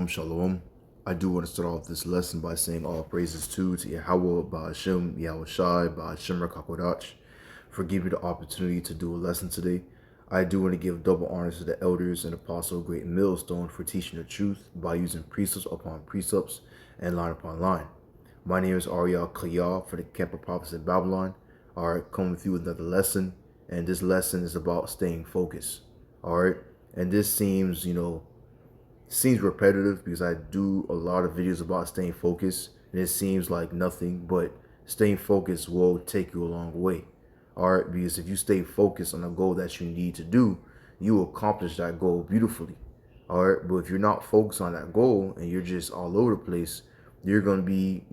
Shalom. I do want to start off this lesson by saying all praises to YAHAWAH, BAHASHAM, YAHAWASHI, BAHASHAM, QADASH for giving me the opportunity to do a lesson today. I do want to give double honors to the elders and apostle GREATMILLSTONE for teaching the truth by using precepts upon precepts and line upon line. My name is RAWCHAA for the Camp of Prophets in Babylon. Alright, coming with you with another lesson, and this lesson is about staying focused. Alright, and this seems, seems repetitive because I do a lot of videos about staying focused, and it seems like nothing, but staying focused will take you a long way. Alright, because if you stay focused on a goal that you need to do, you will accomplish that goal beautifully. Alright, but if you're not focused on that goal and you're just all over the place, you're going to be,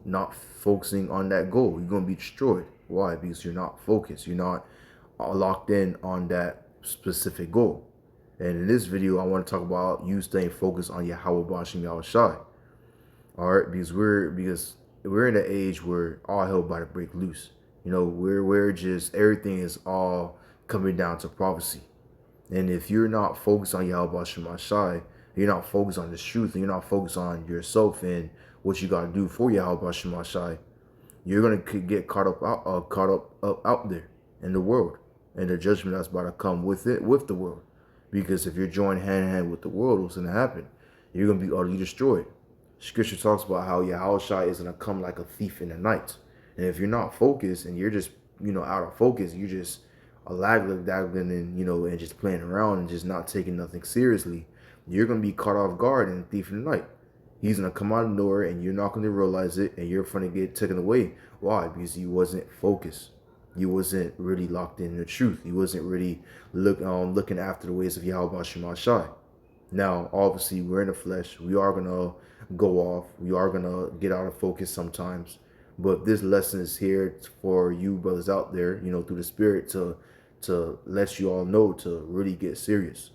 not focusing on that goal. You're going to be destroyed. Why? Because you're not focused. You're not locked in on that specific goal. And in this video, I want to talk about you staying focused on Yahawah, BAHASHAM, YAHAWASHI. Alright, because we're in an age where all hell about to break loose. We're just, everything is all coming down to prophecy. And if you're not focused on Yahawah, BAHASHAM, YAHAWASHI, you're not focused on this truth, and you're not focused on yourself and what you got to do for Yahawah, BAHASHAM, YAHAWASHI, you're going to get caught up out there in the world, and the judgment that's about to come with the world. Because if you're joined hand in hand with the world, what's going to happen? You're going to be utterly destroyed. Scripture talks about how Yahawashi is going to come like a thief in the night. And if you're not focused and you're just, out of focus, you're just a daggling and just playing around and just not taking nothing seriously, you're going to be caught off guard and a thief in the night. He's going to come out of nowhere and you're not going to realize it, and you're going to get taken away. Why? Because you wasn't focused. You wasn't really locked in the truth. You wasn't really looking after the ways of Yahawah, BAHASHAM, YAHAWASHI. Now, obviously, we're in the flesh. We are going to go off. We are going to get out of focus sometimes. But this lesson is here for you brothers out there, through the Spirit to let you all know to really get serious.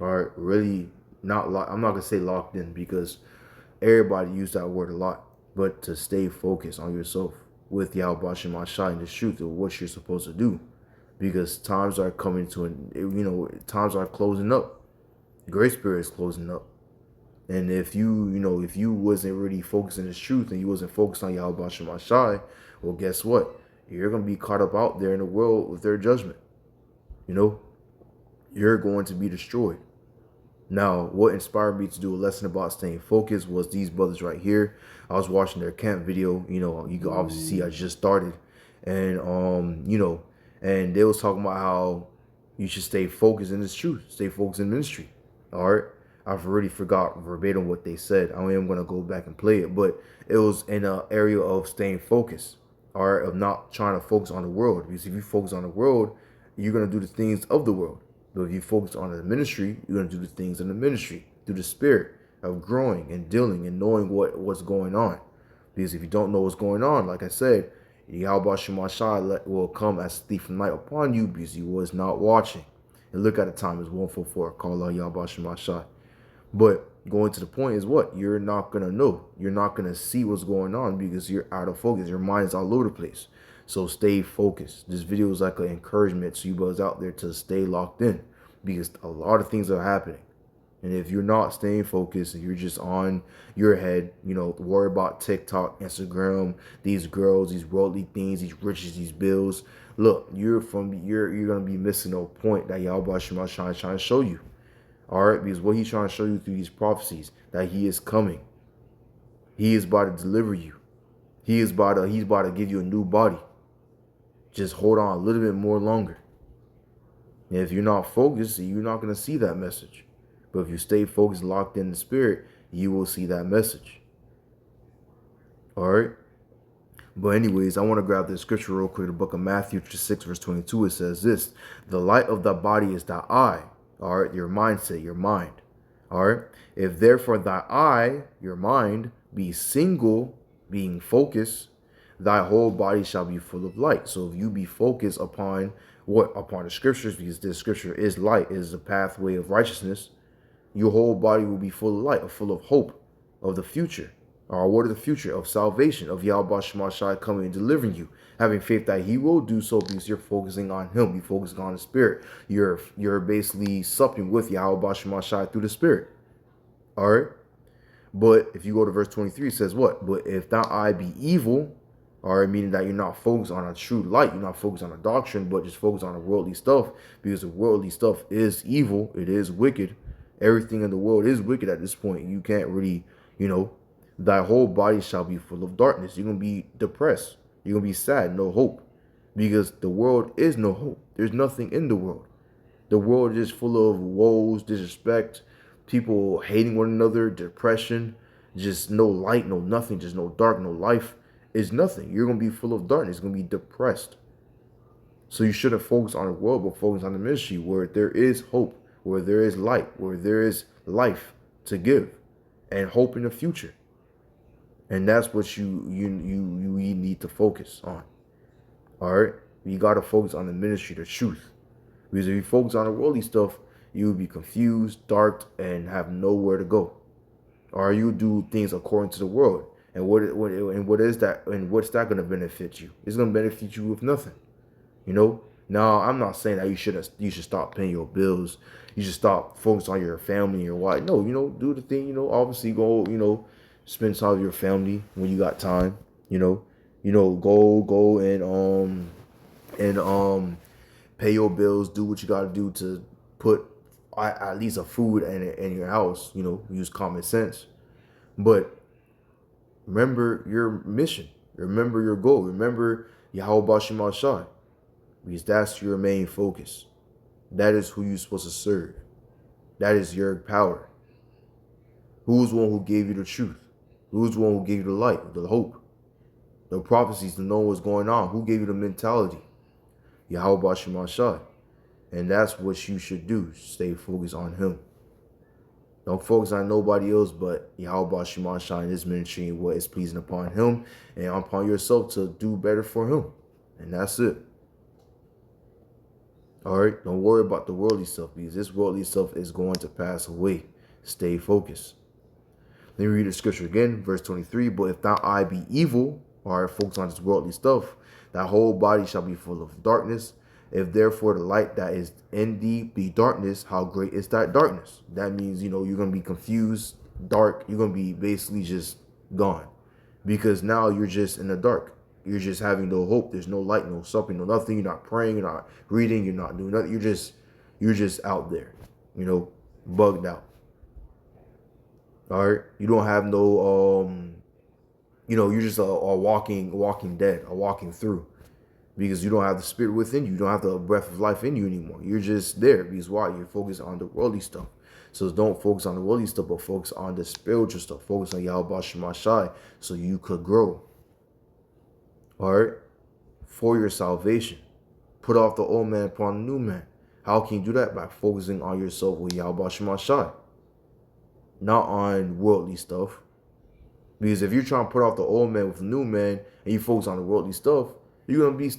All right, really I'm not going to say locked in because everybody use that word a lot. But to stay focused on yourself with Yahawah, BAHASHAM, YAHAWASHI, and the truth of what you're supposed to do, because times are coming to times are closing up. Great Spirit is closing up, and if you wasn't really focused on this truth and you wasn't focused on Yahawah, BAHASHAM, YAHAWASHI, well, guess what? You're gonna be caught up out there in the world with their judgment. You're going to be destroyed. Now, what inspired me to do a lesson about staying focused was these brothers right here. I was watching their camp video. You can obviously see I just started. And, and they was talking about how you should stay focused in this truth. Stay focused in ministry. All right? I've already forgot verbatim what they said. I am going to go back and play it. But it was in an area of staying focused. All right? Of not trying to focus on the world. Because if you focus on the world, you're going to do the things of the world. But if you focus on the ministry, you're going to do the things in the ministry through the spirit of growing and dealing and knowing what's going on. Because if you don't know what's going on, like I said, Yahawah, BAHASHAM, YAHAWASHI will come as a thief in the night upon you because you was not watching. And look at the time, it's 1:44. Call out Yahawah, BAHASHAM, YAHAWASHI. But going to the point is what? You're not going to know. You're not going to see what's going on because you're out of focus. Your mind is all over the place. So stay focused. This video is like an encouragement to you brothers out there to stay locked in, because a lot of things are happening. And if you're not staying focused and you're just on your head, worry about TikTok, Instagram, these girls, these worldly things, these riches, these bills, look, you're gonna be missing a point that Yahawah, BAHASHAM, YAHAWASHI is trying to show you. All right, because what he's trying to show you through these prophecies, that he is coming. He is about to deliver you. He's about to give you a new body. Just hold on a little bit more longer. And if you're not focused, you're not going to see that message. But if you stay focused, locked in the spirit, you will see that message. All right. But anyways, I want to grab this scripture real quick. The book of Matthew 6, verse 22. It says this: the light of the body is thy eye. All right. Your mindset, your mind. All right. If therefore thy eye, your mind, be single, being focused, thy whole body shall be full of light. So if you be focused upon what? Upon the scriptures, because this scripture is light, is the pathway of righteousness, your whole body will be full of light, full of hope of the future. Or what of the future? Of salvation, of Yahawah, BAHASHAM, YAHAWASHI coming and delivering you. Having faith that he will do so because you're focusing on him. You're focusing on the spirit. You're basically supping with Yahawah, BAHASHAM, YAHAWASHI through the spirit. All right? But if you go to verse 23, it says what? But if thou eye be evil, or meaning that you're not focused on a true light, you're not focused on a doctrine, but just focused on the worldly stuff, because the worldly stuff is evil, it is wicked. Everything in the world is wicked at this point. You can't really, thy whole body shall be full of darkness. You're going to be depressed. You're going to be sad, no hope. Because the world is no hope. There's nothing in the world. The world is full of woes, disrespect, people hating one another, depression, just no light, no nothing, just no dark, no life. Is nothing. You're going to be full of darkness. You're going to be depressed. So you shouldn't focus on the world, but focus on the ministry where there is hope, where there is light, where there is life to give and hope in the future. And that's what you need to focus on. All right? You got to focus on the ministry, the truth. Because if you focus on the worldly stuff, you will be confused, dark, and have nowhere to go. Or you do things according to the world. And what is that? And what's that going to benefit you? It's going to benefit you with nothing. Now I'm not saying that you should stop paying your bills. You should stop focusing on your family or what. No, do the thing. Obviously go. Spend time with your family when you got time. Go and pay your bills. Do what you got to do to put at least a food in your house. Use common sense, but remember your mission. Remember your goal. Remember YAHAWASHI, because that's your main focus. That is who you're supposed to serve. That is your power. Who's the one who gave you the truth? Who's the one who gave you the light, the hope, the prophecies to know what's going on? Who gave you the mentality? YAHAWASHI. And that's what you should do. Stay focused on him. Don't focus on nobody else but YAHAWASHI in his ministry and what is pleasing upon him and upon yourself to do better for him. And that's it. All right? Don't worry about the worldly stuff, because this worldly stuff is going to pass away. Stay focused. Let me read the scripture again, verse 23. But if thou eye be evil, or focus on this worldly stuff, thy whole body shall be full of darkness. If therefore the light that is in thee be darkness, how great is that darkness? That means, you're going to be confused, dark. You're going to be basically just gone. Because now you're just in the dark. You're just having no hope. There's no light, no something, no nothing. You're not praying, you're not reading, you're not doing nothing. You're just out there, bugged out. All right? You don't have no, you're just a walking dead, a walking through. Because you don't have the spirit within you. You don't have the breath of life in you anymore. You're just there. Because why? You're focused on the worldly stuff. So don't focus on the worldly stuff, but focus on the spiritual stuff. Focus on YAHAWASHI so you could grow. All right? For your salvation. Put off the old man upon the new man. How can you do that? By focusing on yourself with YAHAWASHI. Not on worldly stuff. Because if you're trying to put off the old man with the new man and you focus on the worldly stuff, you're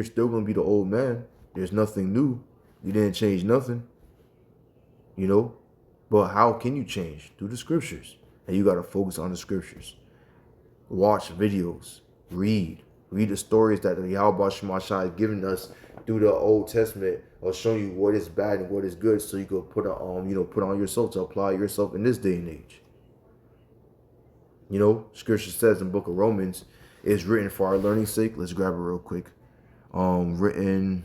still gonna be the old man. There's nothing new. You didn't change nothing. But how can you change? Through the scriptures. And you gotta focus on the scriptures. Watch videos. Read the stories that the YAHAWASHI is giving us through the Old Testament, or showing you what is bad and what is good, so you could put on yourself to apply yourself in this day and age. Scripture says in the book of Romans, it's written for our learning sake. Let's grab it real quick. Written,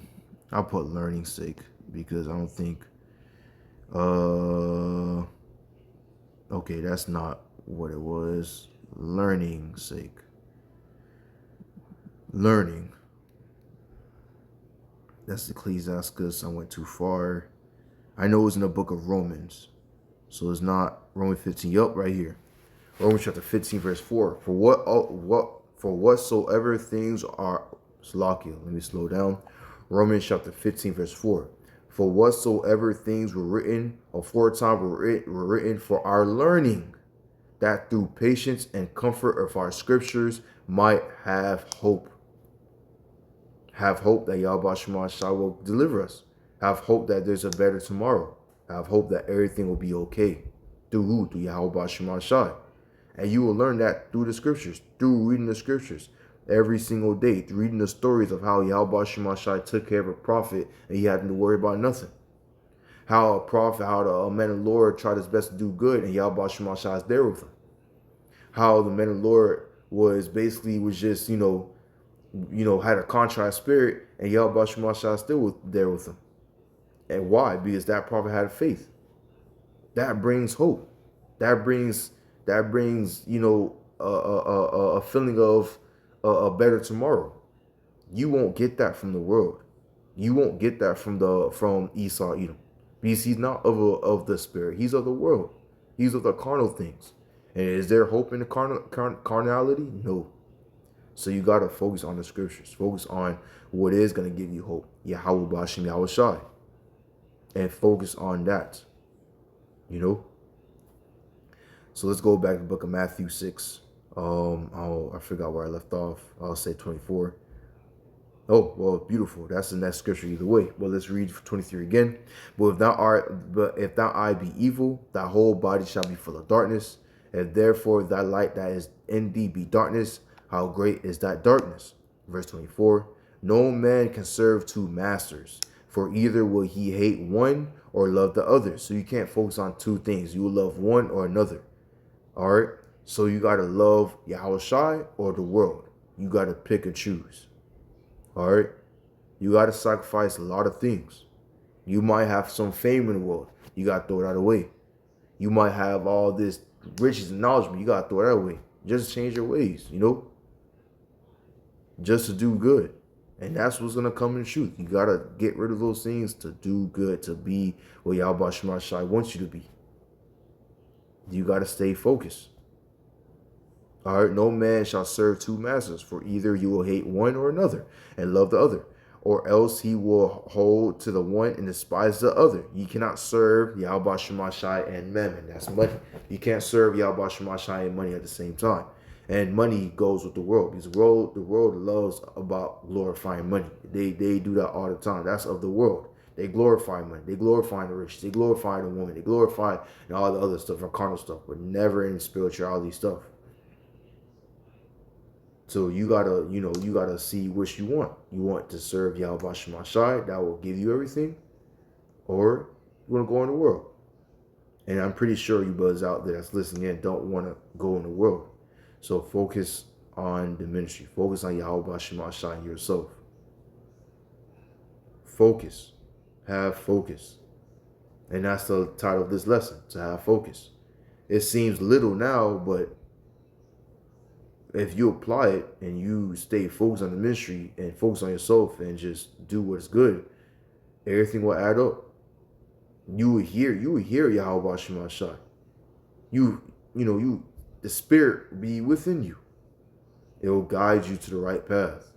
I'll put learning sake because I don't think, okay, that's not what it was. Learning sake. Learning. That's Ecclesiastes. I went too far. I know it's in the book of Romans. So it's not Romans 15. Yup, right here. Romans chapter 15, verse 4. For whatsoever things are, Salakia, let me slow down. Romans chapter 15, verse 4. For whatsoever things were written aforetime were written for our learning, that through patience and comfort of our scriptures might have hope. Have hope that YAHAWASHI will deliver us. Have hope that there's a better tomorrow. Have hope that everything will be okay. Through who? Through YAHAWASHI. And you will learn that through the scriptures, through reading the scriptures every single day, through reading the stories of how YAHAWASHI took care of a prophet and he had to worry about nothing. How a prophet, how the man of the Lord tried his best to do good and YAHAWASHI is there with him. how the men of the Lord was just, had a contrite spirit, and Yahweh Shemashah still was there with them. And why? Because that prophet had faith. That brings hope. That brings a feeling of a better tomorrow. You won't get that from the world. You won't get that from Esau, Edom, because he's not of the spirit. He's of the world. He's of the carnal things. And is there hope in the carnality? No. So you got to focus on the scriptures. Focus on what is going to give you hope. Yahawah, BAHASHAM, YAHAWASHI. And focus on that. So let's go back to the book of Matthew 6. I forgot where I left off. I'll say 24. Oh, well, beautiful. That's the next scripture either way. But let's read 23 again. But if thou eye be evil, thy whole body shall be full of darkness. If therefore thy light that is in thee be darkness, how great is that darkness? Verse 24. No man can serve two masters, for either will he hate one or love the other. So you can't focus on two things. You will love one or another. All right. So you got to love Yahawashi or the world. You got to pick and choose. All right. You got to sacrifice a lot of things. You might have some fame in the world. You got to throw that away. You might have all this riches and knowledge, but you got to throw that away. Just change your ways, just to do good. And that's what's going to come in truth. You got to get rid of those things to do good, to be what Yahweh Shemashai wants you to be. You got to stay focused. All right, no man shall serve two masters, for either you will hate one or another and love the other, or else he will hold to the one and despise the other. You cannot serve Yahweh Shemashai and Mammon. That's money. You can't serve Yahweh Shemashai and money at the same time. And money goes with the world, because the world loves about glorifying money. They do that all the time. That's of the world. They glorify money. They glorify the rich. They glorify the woman. They glorify all the other stuff, or carnal stuff, but never in spirituality stuff. So you gotta see which you want. You want to serve Yahweh Shemashai, that will give you everything, or you want to go in the world. And I'm pretty sure you brothers out there that's listening in don't want to go in the world. So focus on the ministry. Focus on Yahweh Shemashai and yourself. Focus. Have focus. And that's the title of this lesson, to have focus. It seems little now, but if you apply it and you stay focused on the ministry and focus on yourself and just do what's good, everything will add up. You will hear Yahweh Shemashai. The spirit be within you. It will guide you to the right path.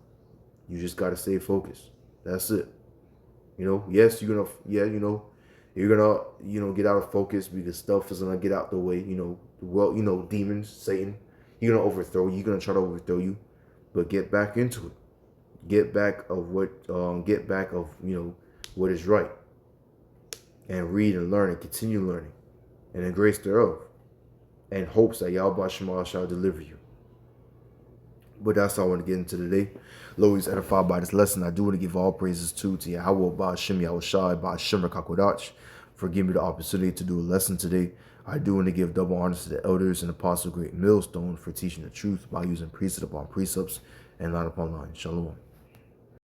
You just got to stay focused. That's it. Yes, you're gonna get out of focus because stuff is gonna get out the way. The world, demons, Satan, you're gonna overthrow you. You're gonna try to overthrow you, but get back into it. Get back of what is right, and read and learn and continue learning, and in grace thereof, and hopes that Yahweh Shema shall deliver you. But that's all I want to get into today. Lord, is edified by this lesson. I do want to give all praises to Yahawah, BAHASHAM, YAHAWASHI, BAHASHAM, QADASH, for giving me the opportunity to do a lesson today. I do want to give double honors to the elders and Apostle Great Millstone for teaching the truth by using precept upon precepts and line upon line. Shalom.